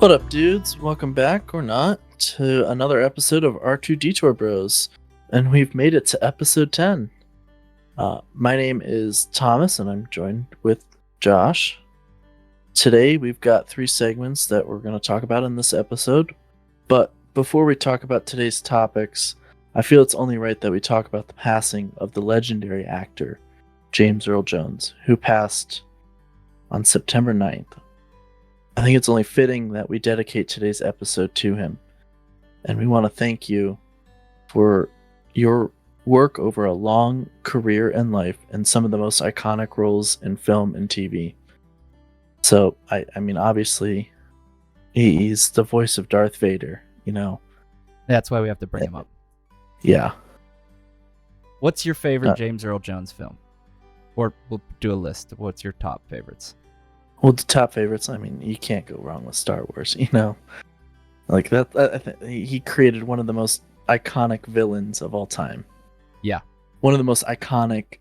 What up, dudes? Welcome back, or not, to another episode of R2 Detour Bros. And we've made it to episode 10. My name is Thomas, and I'm joined with Josh. Today, we've got 3 segments that we're going to talk about in this episode. But before we talk about today's topics, I feel it's only right that we talk about the passing of the legendary actor, James Earl Jones, who passed on September 9th. I think it's only fitting that we dedicate today's episode to him. And we want to thank you for your work over a long career and life in some of the most iconic roles in film and TV. So, I mean, obviously, he's the voice of Darth Vader, you know. That's why we have to bring him up. Yeah. What's your favorite James Earl Jones film? Or we'll do a list. What's your top favorites? Well, the top favorites, I mean, you can't go wrong with Star Wars, you know? Like, he created one of the most iconic villains of all time. Yeah. One of the most iconic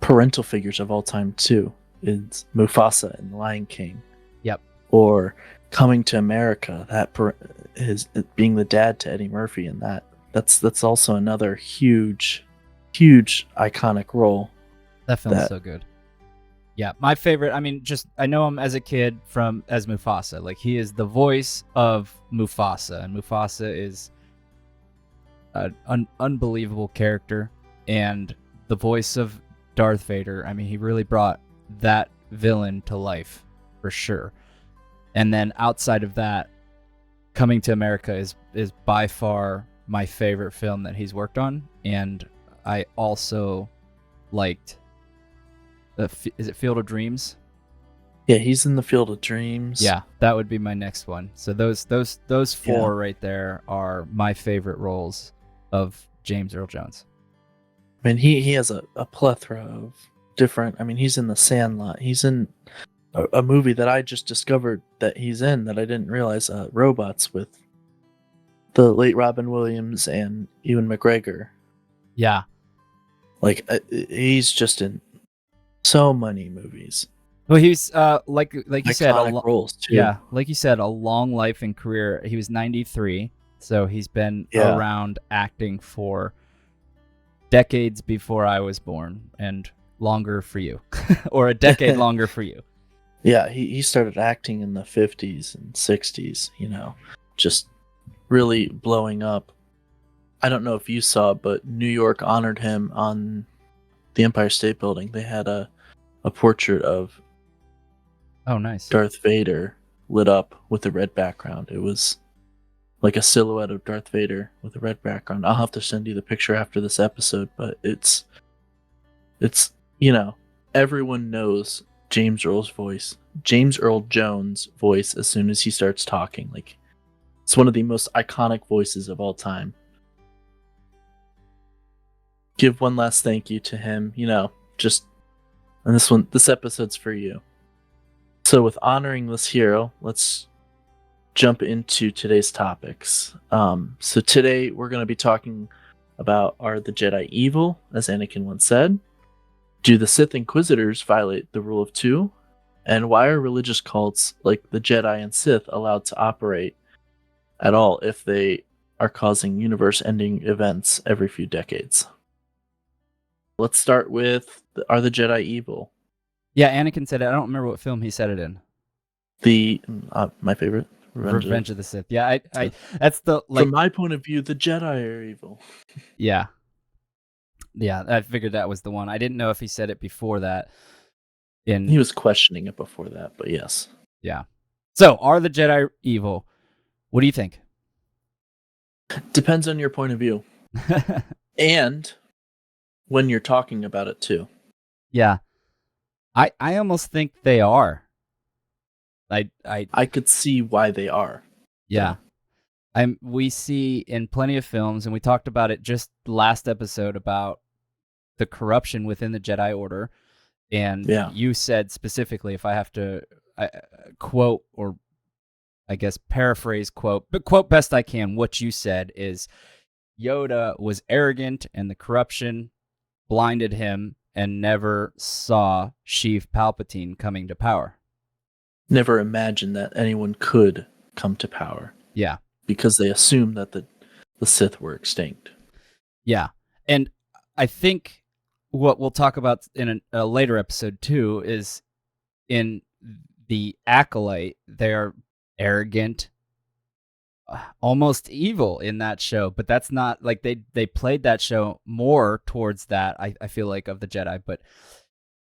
parental figures of all time, too, is Mufasa in The Lion King. Yep. Or Coming to America, is being the dad to Eddie Murphy, and that's also another huge iconic role. That film's so good. Yeah, my favorite, I mean, I know him as a kid as Mufasa. Like, he is the voice of Mufasa, and Mufasa is an unbelievable character, and the voice of Darth Vader, I mean, he really brought that villain to life, for sure. And then outside of that, Coming to America is by far my favorite film that he's worked on, and I also liked... is it Field of Dreams? Yeah, he's in the Field of Dreams. Yeah, that would be my next one. So those 4 right there are my favorite roles of James Earl Jones. I mean, he has a plethora of different... I mean, he's in The Sandlot. He's in a movie that I just discovered that he's in that I didn't realize, Robots, with the late Robin Williams and Ewan McGregor. Yeah. Like, he's just in so many movies. Well, he's like you said, roles too. Yeah, like you said, a long life and career. He was 93, so he's been around acting for decades before I was born, and longer for you, or a decade longer for you. Yeah, he started acting in the 50s and 60s. You know, just really blowing up. I don't know if you saw, but New York honored him on the Empire State Building. They had a portrait of Darth Vader lit up with a red background. It was like a silhouette of Darth Vader with a red background. I'll have to send you the picture after this episode, but it's you know, everyone knows James Earl Jones' voice as soon as he starts talking. Like, it's one of the most iconic voices of all time. Give one last thank you to him, you know, and this episode's for you. So with honoring this hero, let's jump into today's topics. So today we're going to be talking about, are the Jedi evil, as Anakin once said? Do the Sith Inquisitors violate the rule of 2? And why are religious cults like the Jedi and Sith allowed to operate at all if they are causing universe-ending events every few decades? Let's start with, are the Jedi evil? Yeah, Anakin said it. I don't remember what film he said it in. My favorite, Revenge of the Sith. Yeah, I that's the, like... From my point of view, the Jedi are evil. Yeah. Yeah, I figured that was the one. I didn't know if he said it before that. He was questioning it before that, but yes. Yeah. So, are the Jedi evil? What do you think? Depends on your point of view. And when you're talking about it too. Yeah. I almost think they are. I could see why they are. Yeah. We see in plenty of films, and we talked about it just last episode about the corruption within the Jedi Order. And you said specifically, if I have to quote, or I guess paraphrase but quote best I can, what you said is Yoda was arrogant and the corruption blinded him and never saw Sheev Palpatine coming to power. Never imagined that anyone could come to power. Yeah. Because they assumed that the Sith were extinct. Yeah. And I think what we'll talk about in a later episode too is in the Acolyte, they're arrogant, almost evil in that show, but that's not like they played that show more towards that, I feel like, of the Jedi, but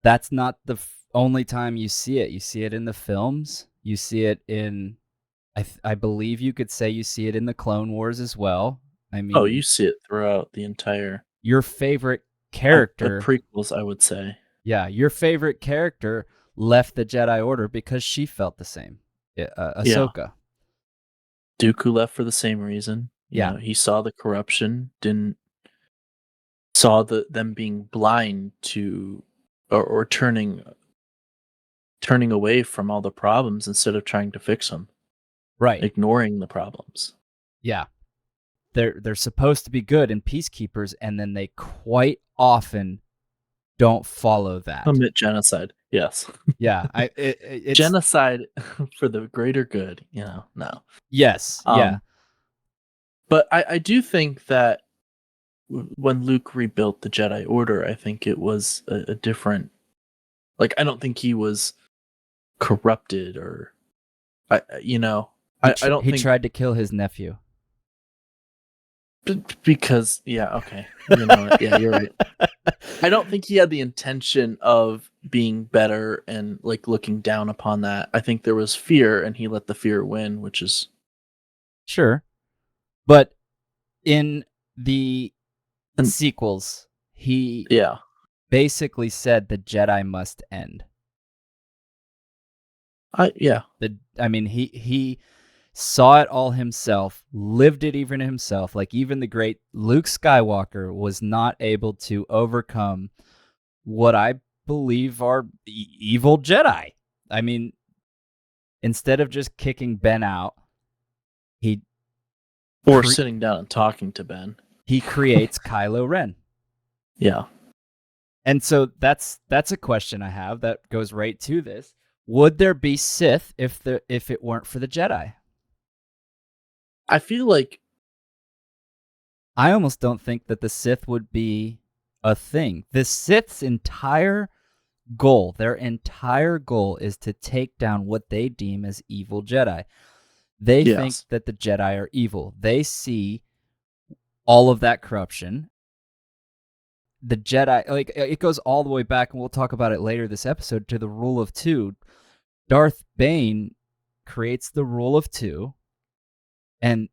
that's not the only time you see it. You see it in the films. You see it in, I believe you could say you see it in the Clone Wars as well. I mean, Oh, you see it throughout the entire your favorite the character, prequels, I would say. yeah, your favorite character left the Jedi Order because she felt the same. Yeah. Ahsoka. Dooku left for the same reason. You Yeah. know, he saw the corruption, saw them being blind to or turning away from all the problems instead of trying to fix them, Right. ignoring the problems. Yeah. They're supposed to be good and peacekeepers, and then they quite often don't follow that. Commit genocide. Yes. Yeah. It's genocide for the greater good, you know. No. Yes. Yeah. But I do think that when Luke rebuilt the Jedi Order, I think it was a different. Like, I don't think he was corrupted or, I don't he think tried to kill his nephew. because okay, you know what? Yeah, you're right. I don't think he had the intention of being better and like looking down upon that. I think there was fear, and he let the fear win, which is Sure. But in the sequels, he basically said the Jedi must end. I mean, he saw it all himself, lived it even himself. Like, even the great Luke Skywalker was not able to overcome what I believe are evil Jedi. I mean, instead of just kicking Ben out, sitting down and talking to Ben, he creates Kylo Ren. Yeah. And so that's a question I have that goes right to this. Would there be Sith if it weren't for the Jedi? I feel like I almost don't think that the Sith would be a thing. The Sith's entire goal, their entire goal is to take down what they deem as evil Jedi. They think that the Jedi are evil. They see all of that corruption. The Jedi, like, it goes all the way back, and we'll talk about it later this episode, to the Rule of Two. Darth Bane creates the Rule of Two, and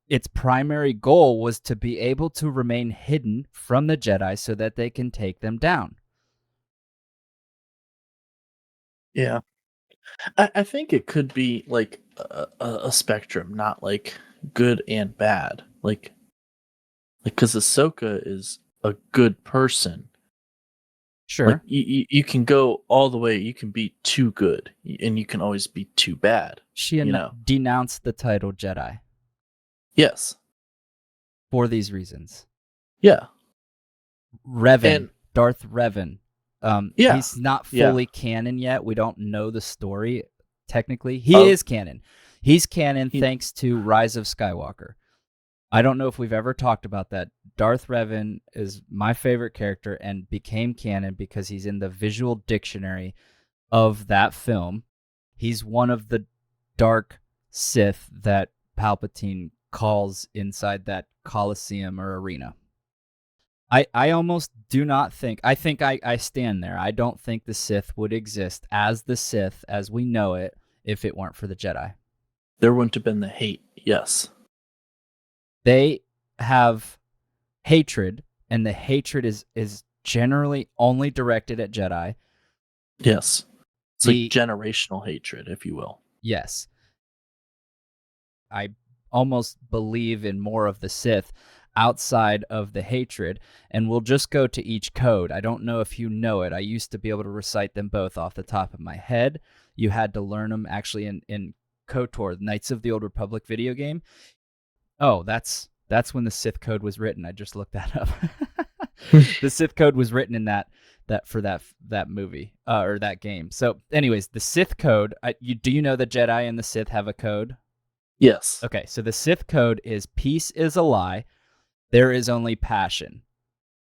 its primary goal was to be able to remain hidden from the Jedi so that they can take them down. Yeah. I think it could be like a spectrum, not like good and bad. Like because Ahsoka is a good person. Sure. Like you can go all the way. You can be too good, and you can always be too bad. She denounced the title Jedi. Yes. For these reasons. Yeah. Revan, Darth Revan. He's not fully canon yet. We don't know the story technically. He is canon. He's canon thanks to Rise of Skywalker. I don't know if we've ever talked about that. Darth Revan is my favorite character and became canon because he's in the visual dictionary of that film. He's one of the dark Sith that Palpatine calls inside that Colosseum or arena. I almost do not think, I think I stand there. I don't think the Sith would exist as the Sith as we know it if it weren't for the Jedi. There wouldn't have been the hate, yes. They have hatred, and the hatred is generally only directed at Jedi. Yes. It's like generational hatred, if you will. Yes. I almost believe in more of the Sith outside of the hatred, and we'll just go to each code. I don't know if you know it. I used to be able to recite them both off the top of my head. You had to learn them actually in KOTOR, Knights of the Old Republic video game. Oh, that's when the Sith code was written. I just looked that up. The Sith code was written in that movie or that game. So anyways, the Sith code, do you know the Jedi and the Sith have a code? Yes. Okay, so the Sith code is peace is a lie. There is only passion.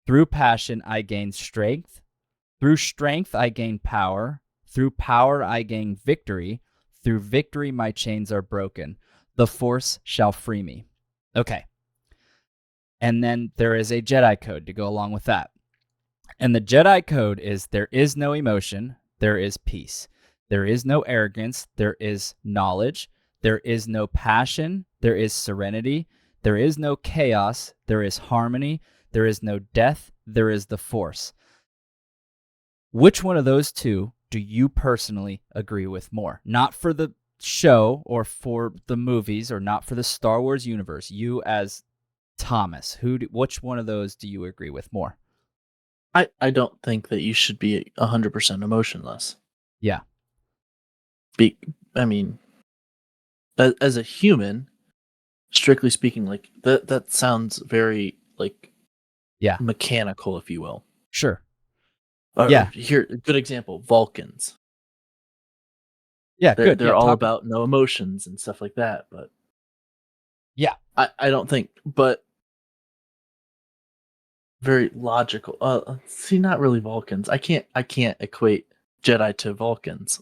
Through passion, I gain strength. Through strength, I gain power. Through power, I gain victory. Through victory, my chains are broken. The Force shall free me. Okay. And then there is a Jedi code to go along with that. And the Jedi code is there is no emotion, there is peace. There is no arrogance, there is knowledge. There is no passion, there is serenity. There is no chaos, there is harmony. There is no death, there is the Force. Which one of those two do you personally agree with more? Not for the show or for the movies or not for the Star Wars universe. You as Thomas, which one of those do you agree with more? I don't think that you should be 100% emotionless. Yeah. I mean, as a human, strictly speaking, like that sounds very like Yeah. mechanical, if you will. Sure. Yeah. Here, good example: Vulcans. Yeah, good. They're Yeah, all talk. about no emotions and stuff like that. But Yeah. I don't think, but very logical. See, not really Vulcans. I can't equate Jedi to Vulcans.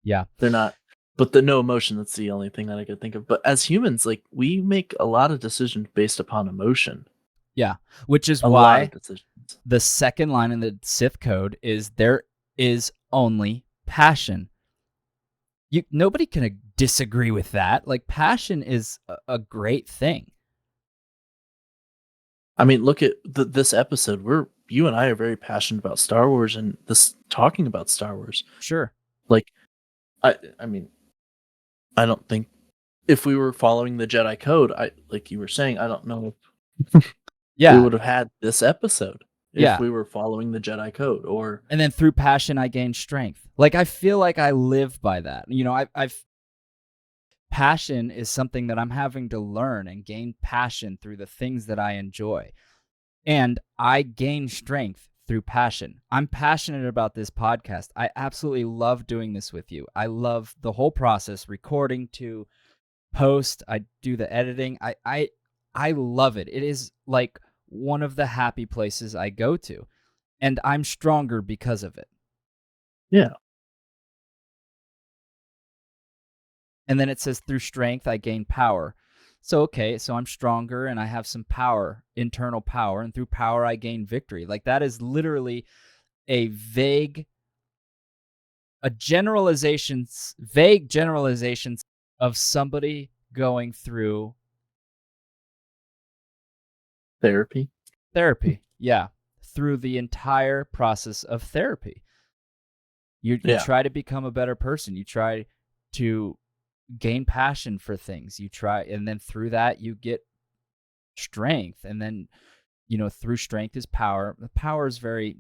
Yeah. They're not. But the no emotion, that's the only thing that I could think of. But as humans, like, we make a lot of decisions based upon emotion. Yeah. Which is A lot of why decisions. the second line in the Sith code is there is only passion. Nobody can disagree with that. Like, passion is a great thing. I mean, look at this episode. You and I are very passionate about Star Wars and this talking about Star Wars. Sure. Like, I mean, I don't think if we were following the Jedi Code, like you were saying, I don't know if we Yeah. would have had this episode if Yeah. we were following the Jedi Code. Or And then through passion, I gain strength. Like, I feel like I live by that. I've passion is something that I'm having to learn and gain passion through the things that I enjoy. And I gain strength through passion. I'm passionate about this podcast. I absolutely love doing this with you. I love the whole process, recording to post. I do the editing. I love it. It is like one of the happy places I go to. And I'm stronger because of it. yeah, And then it says through strength I gain power. So okay, so I'm stronger and I have some power, internal power, and through power I gain victory. Like, that is literally a vague generalizations of somebody going through therapy. therapy. Yeah, through the entire process of therapy. You Yeah. try to become a better person. You try to gain passion for things. You try, and then through that you get strength, and then through strength is power. The power is very,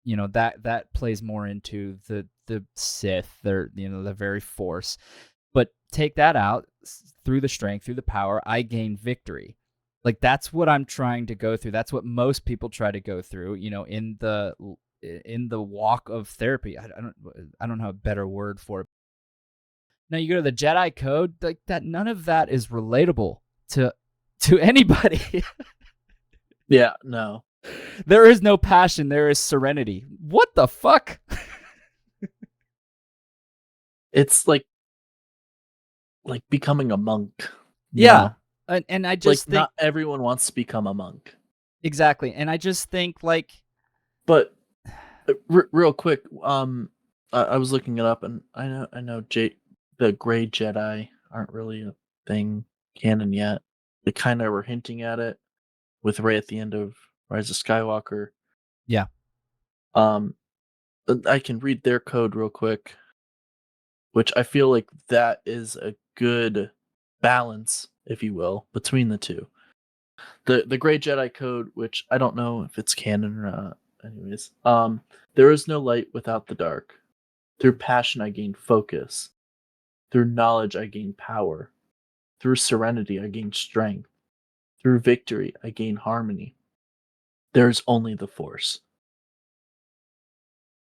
that plays more into the Sith. They're the very Force. But take that out, through the strength, through the power, I gain victory. Like, that's what I'm trying to go through. That's what most people try to go through, in the walk of therapy. I don't have a better word for it. Now you go to the Jedi code, like that, none of that is relatable to anybody. Yeah, no. There is no passion, there is serenity. What the fuck? It's like becoming a monk. Yeah. And I just think not everyone wants to become a monk. exactly. And I just think, like, but real quick, I was looking it up, and I know the Gray Jedi aren't really a thing canon yet. They kind of were hinting at it with Rey at the end of Rise of Skywalker. Yeah. I can read their code real quick, which I feel like that is a good balance, if you will, between the two. The Gray Jedi code, which I don't know if it's canon or not. Anyways, there is no light without the dark. Through passion, I gain focus. Through knowledge, I gain power. Through serenity, I gain strength. Through victory, I gain harmony. There is only the Force.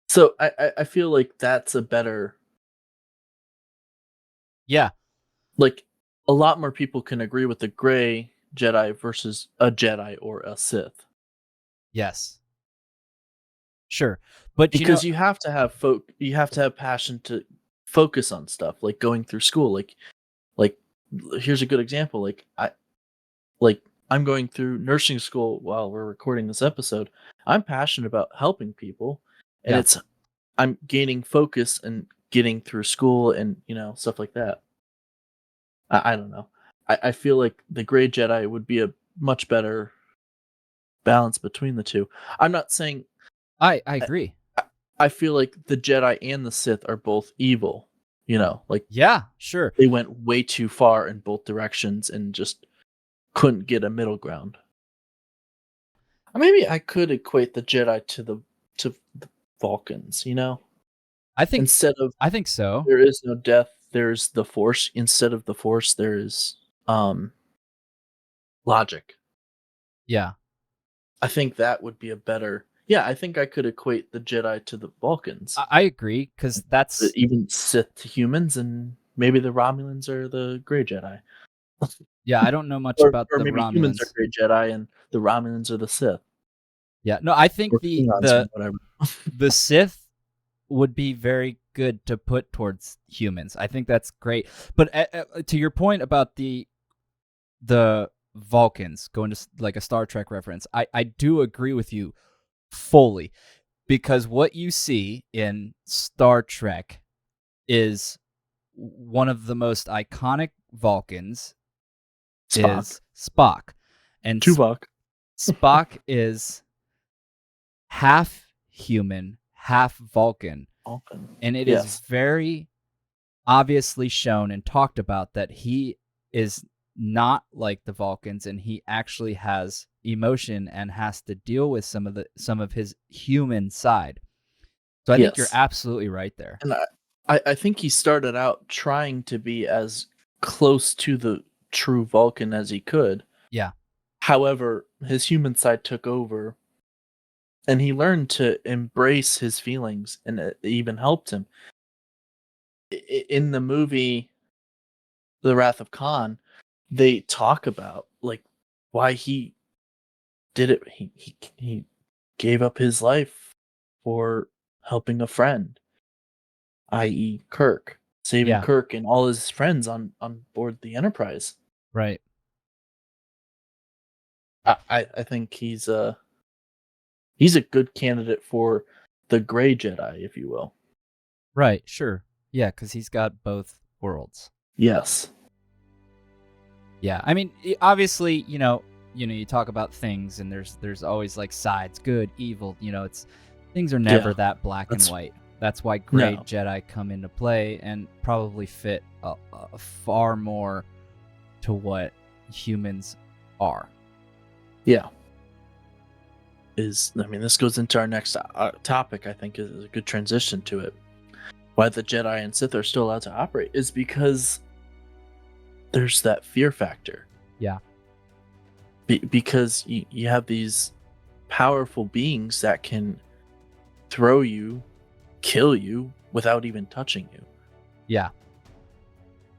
So I feel like that's a better, Yeah. like, a lot more people can agree with the gray Jedi versus a Jedi or a Sith. Yes. Sure. But Because you have to have you have to have passion to focus on stuff, like going through school. Like here's a good example. Like I'm going through nursing school while we're recording this episode. I'm passionate about helping people, and Yeah. I'm gaining focus and getting through school and stuff like that. I don't know. I feel like the gray Jedi would be a much better balance between the two. I'm not saying I agree. I feel like the Jedi and the Sith are both evil. Like Yeah, sure. they went way too far in both directions and just couldn't get a middle ground. Maybe I could equate the Jedi to the Vulcans, I think Instead of I think so. there is no death, there's the Force. Instead of the Force, there is logic. Yeah. I think that would be a better. Yeah, I think I could equate the Jedi to the Vulcans. I agree, because that's Even Sith to humans, and maybe the Romulans are the Grey Jedi. yeah, I don't know much or about the maybe humans are Romulans. Grey Jedi and the Romulans are the Sith. Yeah. No, I think Or the Klingons or whatever. the Sith would be very good to put towards humans. I think that's great. But to your point about the Vulcans, going to like a Star Trek reference, I do agree with you fully, because what you see in Star Trek is one of the most iconic Vulcans Spock. is Spock. And Tuvok. Spock is half human, half Vulcan. Vulcan. And it is Yes. very obviously shown and talked about that he is not like the Vulcans, and he actually has emotion and has to deal with some of his human side. So I think you're Yes. absolutely right there. And I think he started out trying to be as close to the true Vulcan as he could. Yeah. However, his human side took over, and he learned to embrace his feelings, and it even helped him. In the movie The Wrath of Khan, they talk about like why he did it. He gave up his life for helping a friend, i.e., Kirk, saving Yeah. Kirk and all his friends on board the Enterprise. Right. I think he's a good candidate for the Gray Jedi, if you will. Right. Sure. Yeah, because he's got both worlds. Yes. Yeah. I mean, obviously, you talk about things, and there's always like sides, good, evil. Things are never that black and white. That's why Gray Jedi come into play and probably fit a far more to what humans are. Yeah. This goes into our next topic. I think is a good transition to it. Why the Jedi and Sith are still allowed to operate is because there's that fear factor. Yeah. Because you have these powerful beings that can throw you, kill you without even touching you. Yeah.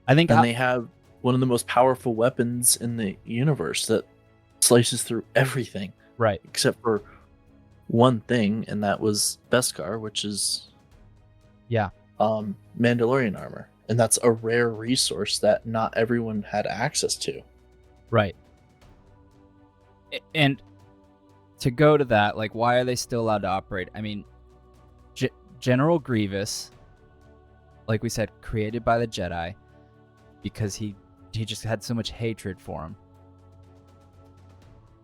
I think they have one of the most powerful weapons in the universe that slices through everything. Right. Except for one thing, and that was Beskar, which is Mandalorian armor. And that's a rare resource that not everyone had access to. Right. And to go to that, like, why are they still allowed to operate? I mean, General Grievous, like we said, created by the Jedi because he just had so much hatred for him.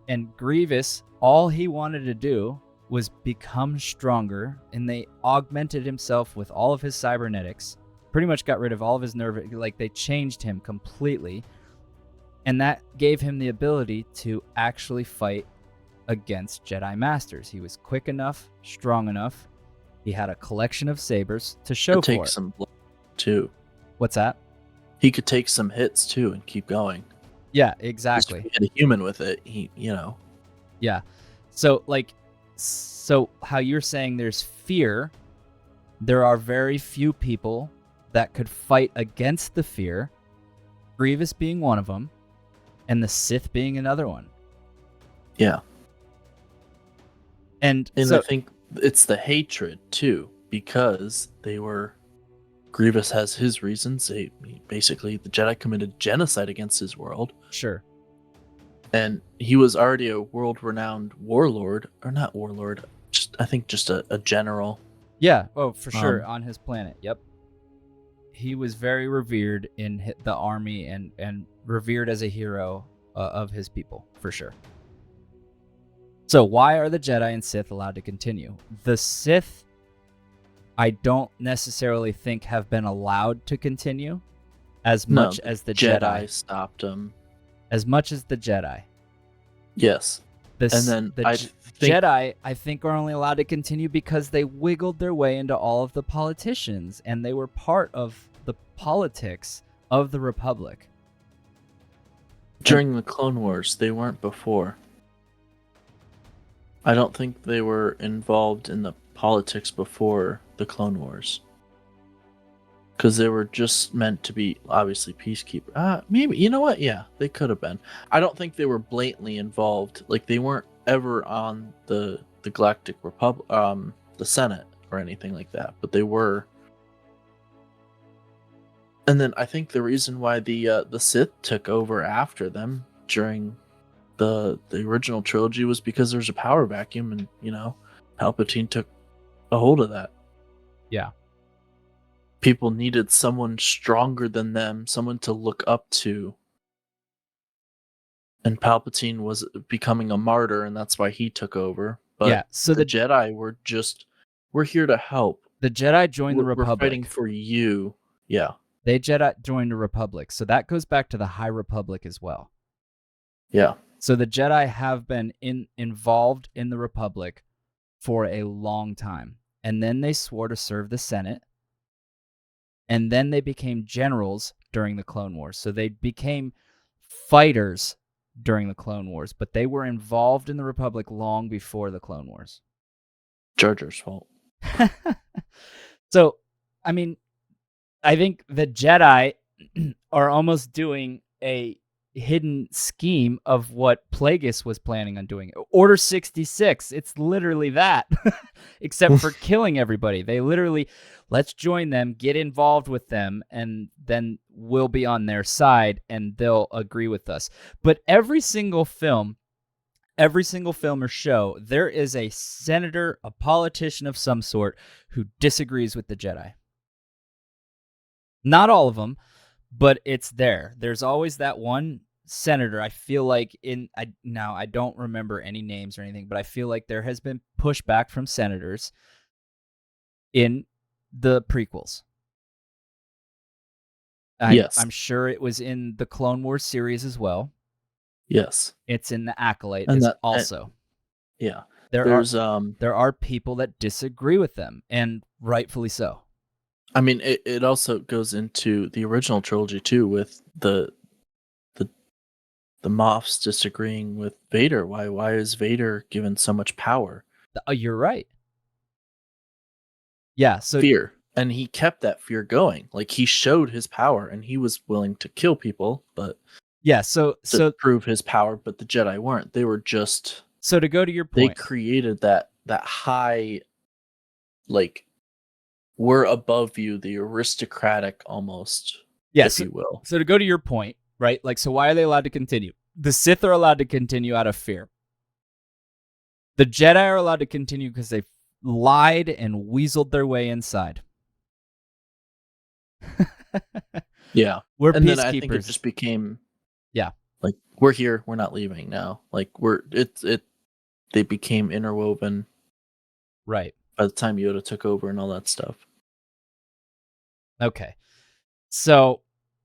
And Grievous, all he wanted to do was become stronger, and they augmented himself with all of his cybernetics, pretty much got rid of all of his nerve, like they changed him completely. And that gave him the ability to actually fight against Jedi Masters. He was quick enough, strong enough. He had a collection of sabers to show for it. Take some blood too. What's that? He could take some hits too and keep going. Yeah, exactly. Just hit a human with it, Yeah. So how you're saying there's fear, there are very few people that could fight against the fear, Grievous being one of them, and the Sith being another one. Yeah. And I so, think it's the hatred too, because Grievous has his reasons. Basically, the Jedi committed genocide against his world. sure. And he was already a world-renowned warlord, or not warlord, I think just a general. Yeah, oh, for sure, on his planet, yep. He was very revered in the army and revered as a hero of his people, for sure. So why are the Jedi and Sith allowed to continue? The Sith, I don't necessarily think have been allowed to continue as much as the Jedi stopped him. As much as the Jedi. Yes. And then the Jedi, I think, are only allowed to continue because they wiggled their way into all of the politicians, and they were part of the politics of the Republic. During the Clone Wars, they weren't before. I don't think they were involved in the politics before the Clone Wars. Because they were just meant to be, obviously, peacekeeper. Maybe. You know what? Yeah, they could have been. I don't think they were blatantly involved. Like, they weren't ever on the Galactic Republic, the Senate, or anything like that. But they were. And then I think the reason why the Sith took over after them during the original trilogy was because there's a power vacuum, and, Palpatine took a hold of that. Yeah. People needed someone stronger than them, someone to look up to. And Palpatine was becoming a martyr, and that's why he took over. But yeah, so the Jedi we're here to help. The Jedi joined the Republic. We're fighting for you. Yeah. They Jedi joined the Republic. So that goes back to the High Republic as well. Yeah. So the Jedi have been involved in the Republic for a long time. And then they swore to serve the Senate. And then they became generals during the Clone Wars. So they became fighters during the Clone Wars, but they were involved in the Republic long before the Clone Wars. Jar Jar's fault. So, I mean, I think the Jedi are almost doing a hidden scheme of what Plagueis was planning on doing. Order 66, it's literally that, except for killing everybody. They literally, let's join them, get involved with them, and then we'll be on their side, and they'll agree with us. But every single film or show, there is a senator, a politician of some sort, who disagrees with the Jedi. Not all of them, but it's there. There's always that one senator. I feel like I don't remember any names or anything, but I feel like there has been pushback from senators in the prequels. Yes. I'm sure it was in the Clone Wars series as well. Yes. It's in the Acolyte also. Yeah. There are people that disagree with them, and rightfully so. I mean, it also goes into the original trilogy too, with the Moffs disagreeing with Vader. Why is Vader given so much power? You're right. Yeah, so fear, and he kept that fear going. Like, he showed his power, and he was willing to kill people, but to prove his power. But the Jedi weren't. They were just. So to go to your point, they created that high, like, we're above you, the aristocratic almost, if you will. So to go to your point, right? Like, so why are they allowed to continue? The Sith are allowed to continue out of fear. The Jedi are allowed to continue because they lied and weaseled their way inside. Yeah. We're and peacekeepers. Then I think it just became, yeah, like, we're here, we're not leaving now. Like, they became interwoven. Right. By the time Yoda took over and all that stuff. Okay. So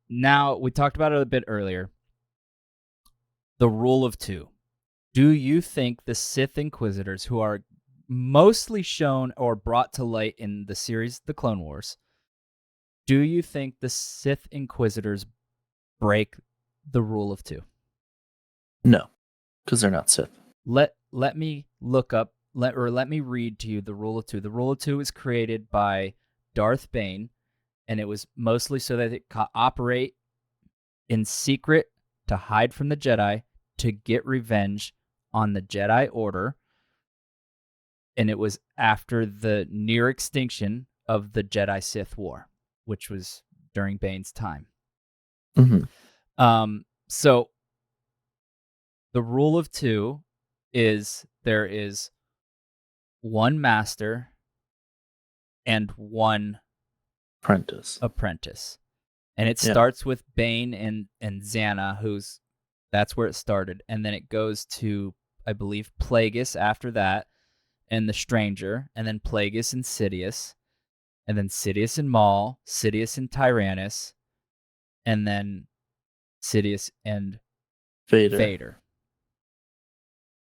now we talked about it a bit earlier. The rule of two. Do you think the Sith Inquisitors, who are mostly shown or brought to light in the series The Clone Wars, do you think the Sith Inquisitors break the rule of two? No, because they're not Sith. Let me look up, let me read to you the rule of two. The rule of two was created by Darth Bane, and it was mostly so that it could operate in secret to hide from the Jedi to get revenge on the Jedi Order. And it was after the near extinction of the Jedi Sith War, which was during Bane's time. So the rule of two is there is one master and one apprentice. And it starts with Bane and Xana, that's where it started. And then it goes to, I believe, Plagueis after that, and the Stranger, and then Plagueis and Sidious, and then Sidious and Maul, Sidious and Tyrannus, and then Sidious and Vader.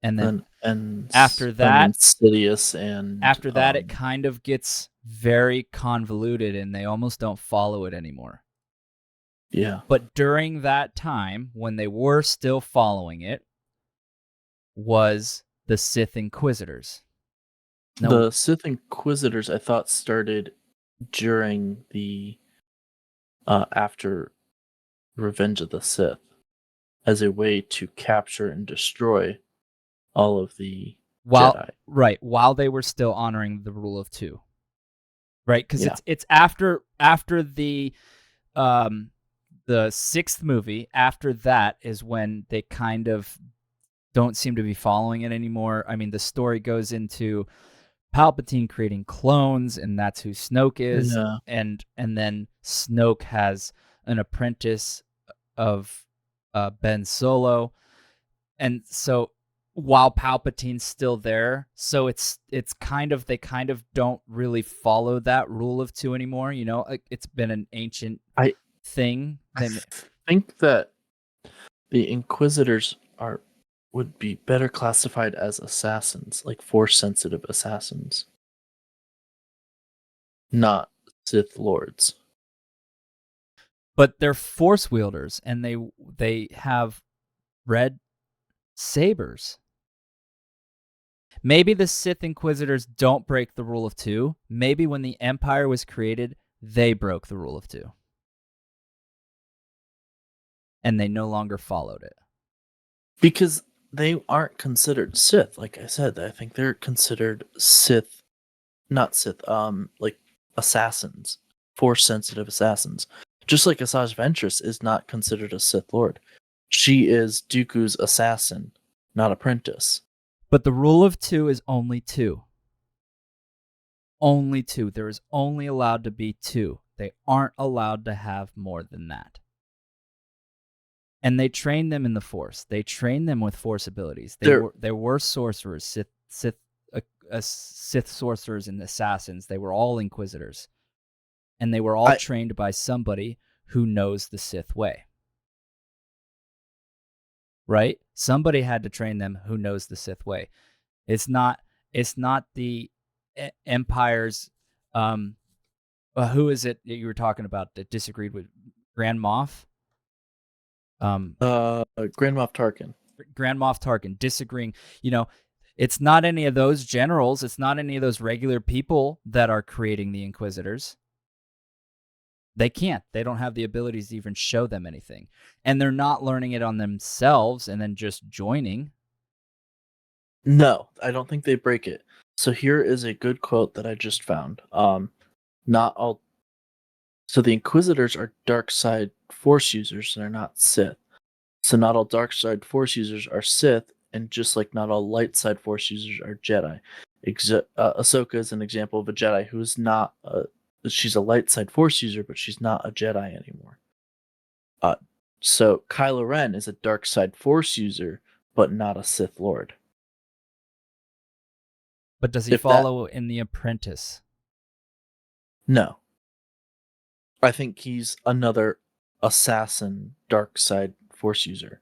And then after that, Sidious and after that, it kind of gets very convoluted, and they almost don't follow it anymore. Yeah. But during that time, when they were still following it, was the Sith Inquisitors. The Sith Inquisitors, I thought, started during the after Revenge of the Sith, as a way to capture and destroy all of the Jedi. Right, while they were still honoring the rule of two. Right, because it's after the sixth movie. After that is when they kind of don't seem to be following it anymore. I mean, the story goes into Palpatine creating clones, and that's who Snoke is. Yeah. And then Snoke has an apprentice of Ben Solo. And so while Palpatine's still there, so it's kind of, they kind of don't really follow that rule of two anymore. You know, it's been an ancient thing. I think that the Inquisitors would be better classified as assassins, like Force-sensitive assassins, not Sith Lords. But they're Force wielders, and they have red sabers. Maybe the Sith Inquisitors don't break the rule of two. Maybe when the Empire was created, they broke the rule of two. And they no longer followed it. Because they aren't considered Sith, like I said. I think they're considered Sith, not Sith, like assassins, Force-sensitive assassins. Just like Asajj Ventress is not considered a Sith Lord. She is Dooku's assassin, not apprentice. But the rule of two is only two. Only two. There is only allowed to be two. They aren't allowed to have more than that. And they train them in the Force. They train them with Force abilities. They were sorcerers, Sith sorcerers and assassins. They were all Inquisitors. And they were all trained by somebody who knows the Sith way. Right? Somebody had to train them who knows the Sith way. It's not the Empire's who is it that you were talking about that disagreed with Grand Moff? Grand Moff Tarkin. Grand Moff Tarkin disagreeing. You know, it's not any of those generals. It's not any of those regular people that are creating the Inquisitors. They can't. They don't have the abilities to even show them anything. And they're not learning it on themselves and then just joining. No, I don't think they break it. So here is a good quote that I just found. Not all. So the Inquisitors are dark side Force users, and they're not Sith. So not all dark side Force users are Sith, and just like not all light side Force users are Jedi. Ahsoka is an example of a Jedi who is not she's a light side Force user, but she's not a Jedi anymore. So Kylo Ren is a dark side Force user, but not a Sith Lord. But does he follow in The Apprentice? No. I think he's another assassin, dark side Force user.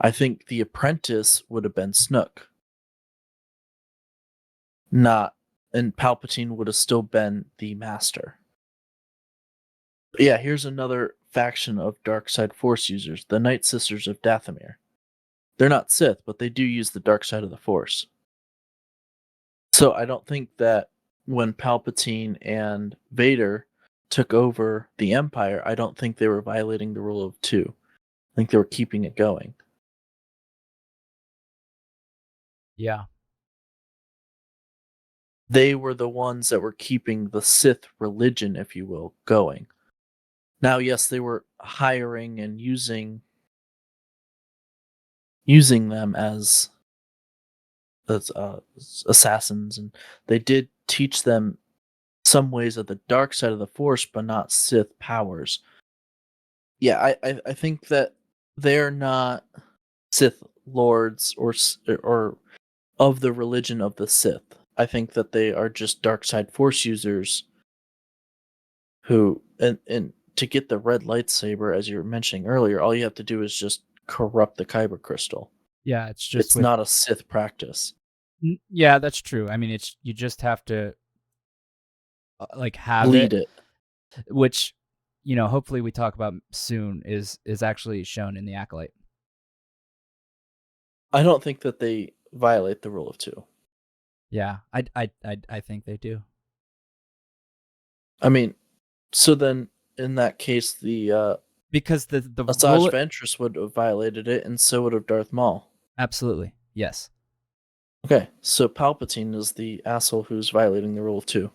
I think The Apprentice would have been Snook. And Palpatine would have still been the Master. But yeah, here's another faction of dark side Force users, the Night Sisters of Dathomir. They're not Sith, but they do use the dark side of the Force. So I don't think that when Palpatine and Vader took over the Empire, I don't think they were violating the rule of two. I think they were keeping it going. Yeah. They were the ones that were keeping the Sith religion, if you will, going. Now, yes, they were hiring and using them as assassins, and they did teach them some ways of the dark side of the Force, but not Sith powers. Yeah, I think that they're not Sith lords or of the religion of the Sith. I think that they are just dark side Force users who and to get the red lightsaber, as you were mentioning earlier, all you have to do is just corrupt the kyber crystal. Yeah, it's just It's not a Sith practice. Yeah, that's true. I mean, it's you just have to like have Bleed it, it. which hopefully we talk about soon is actually shown in the Acolyte. I don't think that they violate the rule of two. Yeah, I think they do. I mean, so then in that case, the Because the Asajj rule Ventress would have violated it, and so would have Darth Maul. absolutely yes. Okay, so Palpatine is the asshole who's violating the rule of two.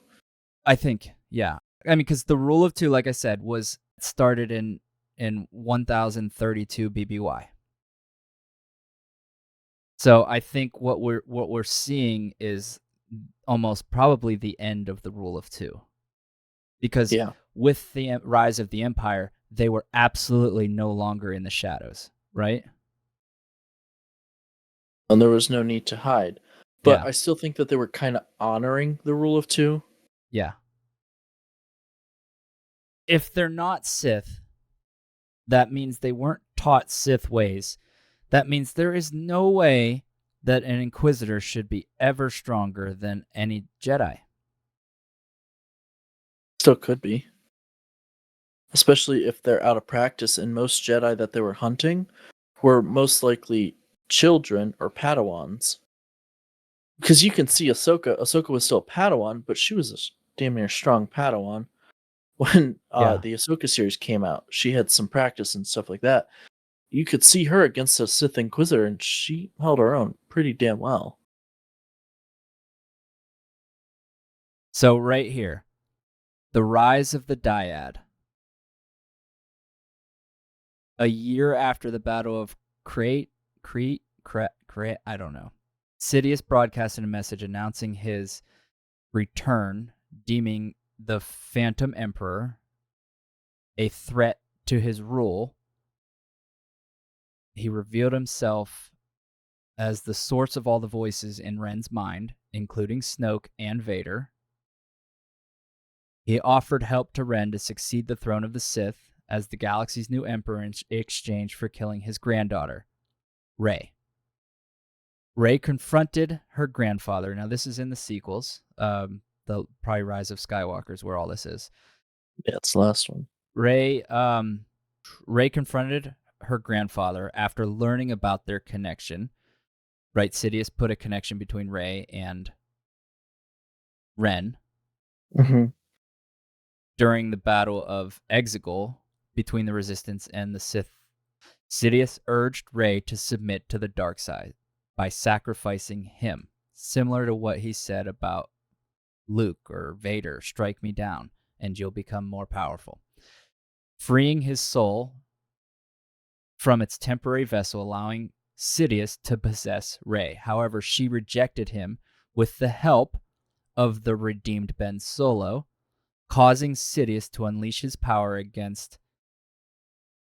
I think yeah. I mean, because the rule of two, like I said, was started in 1032 BBY. So I think what we're seeing is almost probably the end of the rule of two. Because with the rise of the Empire, they were absolutely no longer in the shadows, right? And there was no need to hide. But I still think that they were kind of honoring the rule of two. Yeah. If they're not Sith, that means they weren't taught Sith ways. That means there is no way that an Inquisitor should be ever stronger than any Jedi. Still could be. Especially if they're out of practice, and most Jedi that they were hunting were most likely children or Padawans. Because you can see Ahsoka. Ahsoka was still a Padawan, but she was a damn near strong Padawan. When the Ahsoka series came out, she had some practice and stuff like that. You could see her against a Sith Inquisitor, and she held her own pretty damn well. So right here, the rise of the Dyad. A year after the Battle of Crete, I don't know. Sidious broadcasted a message announcing his return, deeming the Phantom Emperor a threat to his rule. He revealed himself as the source of all the voices in Ren's mind, including Snoke and Vader. He offered help to Ren to succeed the throne of the Sith as the galaxy's new emperor in exchange for killing his granddaughter, Rey. Rey confronted her grandfather. Now, this is in the sequels, the probably Rise of Skywalker's where all this is. Yeah, it's the last one. Rey confronted her grandfather after learning about their connection. Right, Sidious put a connection between Rey and Ren. Mm-hmm. During the Battle of Exegol between the Resistance and the Sith, Sidious urged Rey to submit to the dark side by sacrificing him, similar to what he said about Luke or Vader, strike me down and you'll become more powerful. Freeing his soul from its temporary vessel, allowing Sidious to possess Rey. However, she rejected him with the help of the redeemed Ben Solo, causing Sidious to unleash his power against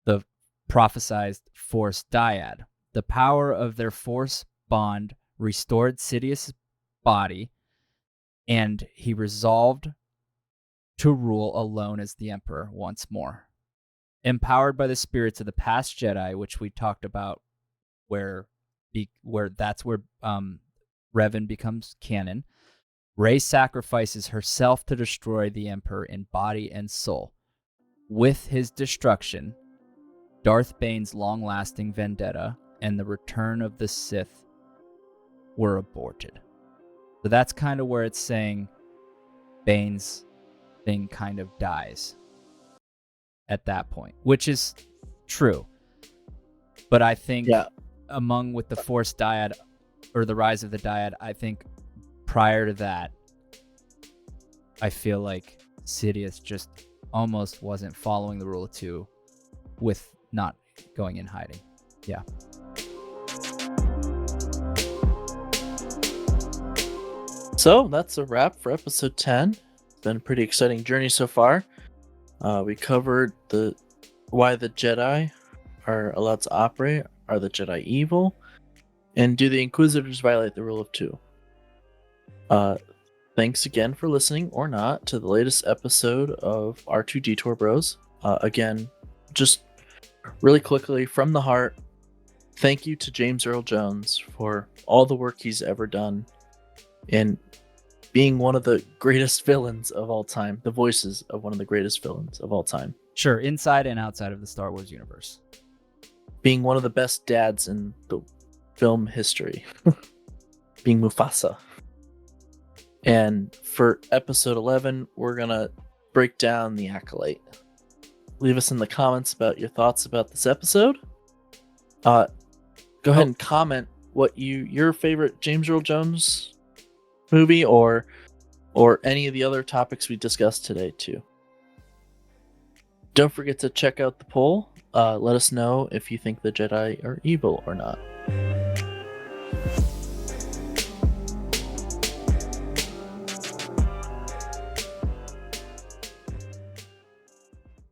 the prophesized Force Dyad. The power of their Force bond restored Sidious' body, and he resolved to rule alone as the Emperor once more. Empowered by the spirits of the past Jedi, which we talked about, where that's where Revan becomes canon, Rey sacrifices herself to destroy the Emperor in body and soul. With his destruction, Darth Bane's long-lasting vendetta and the return of the Sith were aborted. So that's kind of where it's saying Bane's thing kind of dies at that point, which is true. But I think with the Force dyad, or the rise of the dyad, I think prior to that, I feel like Sidious just almost wasn't following the rule of two with not going in hiding. Yeah. So that's a wrap for episode 10. It's been a pretty exciting journey so far. We covered why the Jedi are allowed to operate, are the Jedi evil, and do the Inquisitors violate the rule of two? Thanks again for listening, or not, to the latest episode of R2 Detour Bros. Again, just really quickly from the heart, thank you to James Earl Jones for all the work he's ever done in being one of the greatest villains of all time, the voices of one of the greatest villains of all time. Sure, inside and outside of the Star Wars universe. Being one of the best dads in the film history. Being Mufasa. And for episode 11, we're going to break down the Acolyte. Leave us in the comments about your thoughts about this episode. Go ahead and comment what your favorite James Earl Jones movie or any of the other topics we discussed today too. Don't forget to check out the poll. Let us know if you think the Jedi are evil or not.